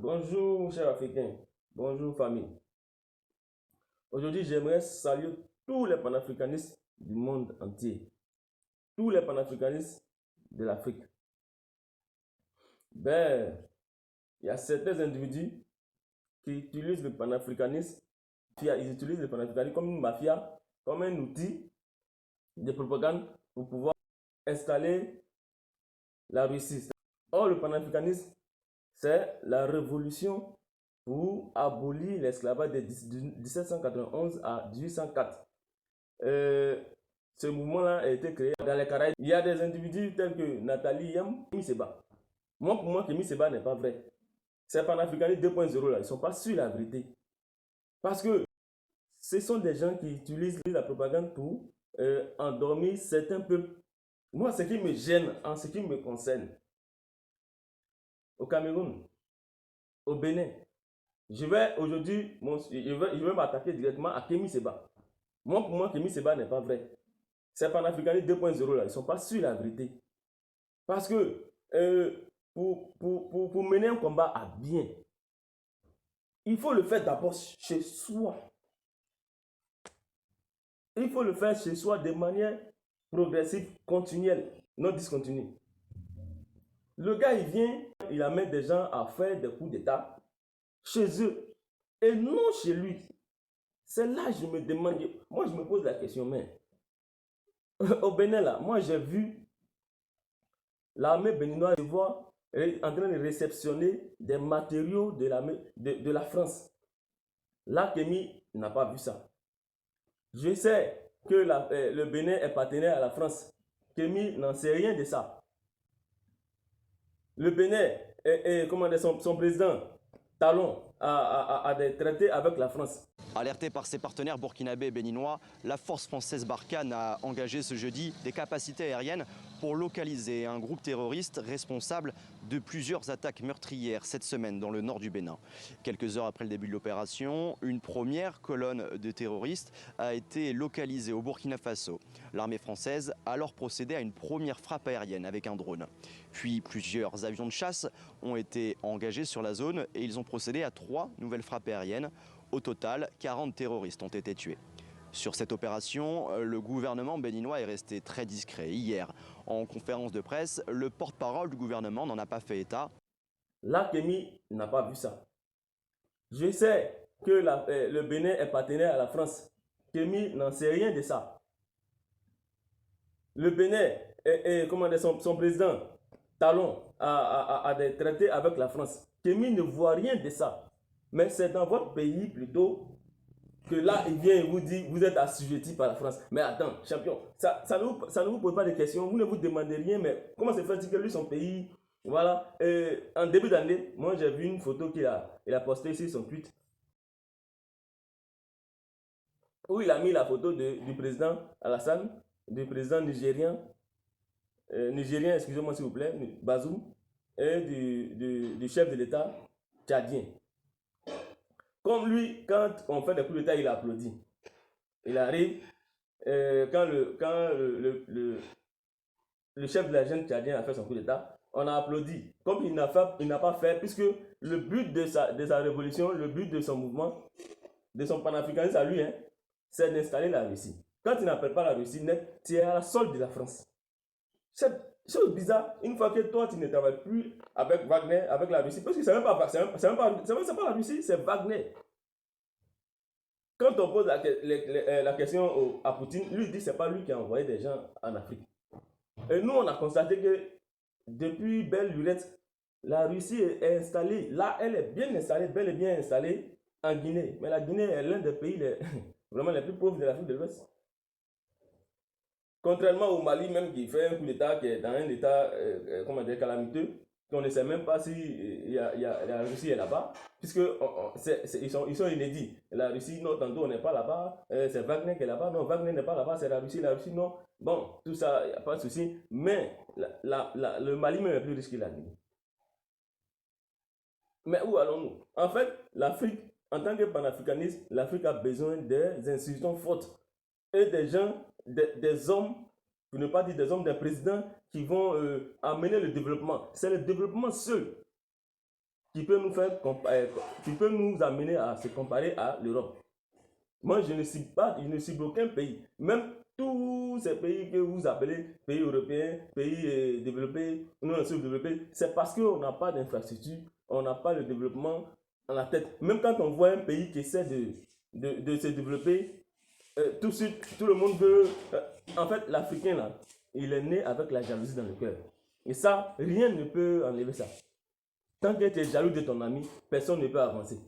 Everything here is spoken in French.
Bonjour, chers Africains. Bonjour, famille. Aujourd'hui, j'aimerais saluer tous les panafricanistes du monde entier. Tous les panafricanistes de l'Afrique. Il y a certains individus qui utilisent le panafricanisme, ils utilisent le panafricanisme comme une mafia, comme un outil de propagande pour pouvoir installer la Russie. Or, le panafricanisme, c'est la révolution pour abolir l'esclavage de 1791 à 1804. Ce mouvement-là a été créé dans les Caraïbes. Il y a des individus tels que Nathalie Yam, Kémy Séba. Moi, pour moi, Kémy Séba n'est pas vrai. Ces panafricanistes 2.0 là, ils ne sont pas sur la vérité. Parce que ce sont des gens qui utilisent la propagande pour endormir certains peuples. Moi, ce qui me gêne en ce qui me concerne, au Cameroun, au Bénin, je vais aujourd'hui, je vais m'attaquer directement à Kémy Séba. Moi, pour moi, Kémy Séba n'est pas vrai. Ces panafricanistes 2.0 là, ils ne sont pas sur la vérité. Parce que pour mener un combat à bien, il faut le faire d'abord chez soi. Il faut le faire chez soi de manière progressive, continuelle, non discontinue. Le gars, il vient, il amène des gens à faire des coups d'État chez eux et non chez lui. C'est là que je me demande, moi je me pose la question, mais au Bénin là, moi j'ai vu l'armée béninoise en train de réceptionner des matériaux de la France. Là, Kémy n'a pas vu ça. Je sais que le Bénin est partenaire à la France. Kémy n'en sait rien de ça. Le Bénin, son président, Talon, a des traités avec la France. Alerté par ses partenaires burkinabés et béninois, la force française Barkhane a engagé ce jeudi des capacités aériennes pour localiser un groupe terroriste responsable de plusieurs attaques meurtrières cette semaine dans le nord du Bénin. Quelques heures après le début de l'opération, une première colonne de terroristes a été localisée au Burkina Faso. L'armée française a alors procédé à une première frappe aérienne avec un drone. Puis plusieurs avions de chasse ont été engagés sur la zone et ils ont procédé à 3 nouvelles frappes aériennes. Au total, 40 terroristes ont été tués. Sur cette opération, le gouvernement béninois est resté très discret. Hier, en conférence de presse, le porte-parole du gouvernement n'en a pas fait état. Là, Kémy n'a pas vu ça. Je sais que le Bénin est partenaire à la France. Kémy n'en sait rien de ça. Le Bénin, son président, Talon, a des traités avec la France. Kémy ne voit rien de ça. Mais c'est dans votre pays plutôt que là, il vient et vous dit, vous êtes assujetti par la France. Mais attends, champion, ça ne vous pose pas de questions, vous ne vous demandez rien, mais comment se fait-il que lui, son pays, voilà. En début d'année, moi j'ai vu une photo qu'il a postée sur son tweet, où il a mis la photo du président Alassane, du président nigérien, excusez-moi s'il vous plaît, Bazoum, et du chef de l'État tchadien. Comme lui, quand on fait des coups d'État, il applaudit. Il arrive, quand le chef de la junte tchadien a fait son coup d'État, on a applaudi. Comme il n'a pas fait, puisque le but de sa révolution, le but de son mouvement, de son panafricanisme à lui, c'est d'installer la Russie. Quand il n'appelle pas la Russie, tu es à la solde de la France. C'est chose bizarre, une fois que toi tu ne travailles plus avec Wagner, avec la Russie, parce que c'est même pas la Russie, c'est Wagner. Quand on pose la question à Poutine, lui dit que ce n'est pas lui qui a envoyé des gens en Afrique. Et nous, on a constaté que depuis belle lurette, la Russie est installée, là, elle est bien installée, bel et bien installée en Guinée. Mais la Guinée est l'un des pays vraiment les plus pauvres de l'Afrique de l'Ouest. Contrairement au Mali même qui fait un coup d'État, qui est dans un état calamiteux, qu'on ne sait même pas si la Russie est là-bas, puisque ils sont inédits. La Russie, non, tantôt on n'est pas là-bas, c'est Wagner qui est là-bas, non, Wagner n'est pas là-bas, c'est la Russie, non. Bon, tout ça, il n'y a pas de souci, mais le Mali même est plus riche que la Guinée. Mais où allons-nous? En fait, l'Afrique, en tant que panafricaniste, l'Afrique a besoin des institutions fortes et des gens, des hommes, pour ne pas dire des hommes, des présidents qui vont amener le développement. C'est le développement seul qui peut nous faire qui peut nous amener à se comparer à l'Europe. Moi, je ne cible aucun pays. Même tous ces pays que vous appelez pays européens, pays développés, non sous-développés, c'est parce qu'on n'a pas d'infrastructure, on n'a pas le développement dans la tête. Même quand on voit un pays qui essaie de se développer, tout de suite, tout le monde veut... en fait, l'Africain, là, il est né avec la jalousie dans le cœur. Et ça, rien ne peut enlever ça. Tant que tu es jaloux de ton ami, personne ne peut avancer.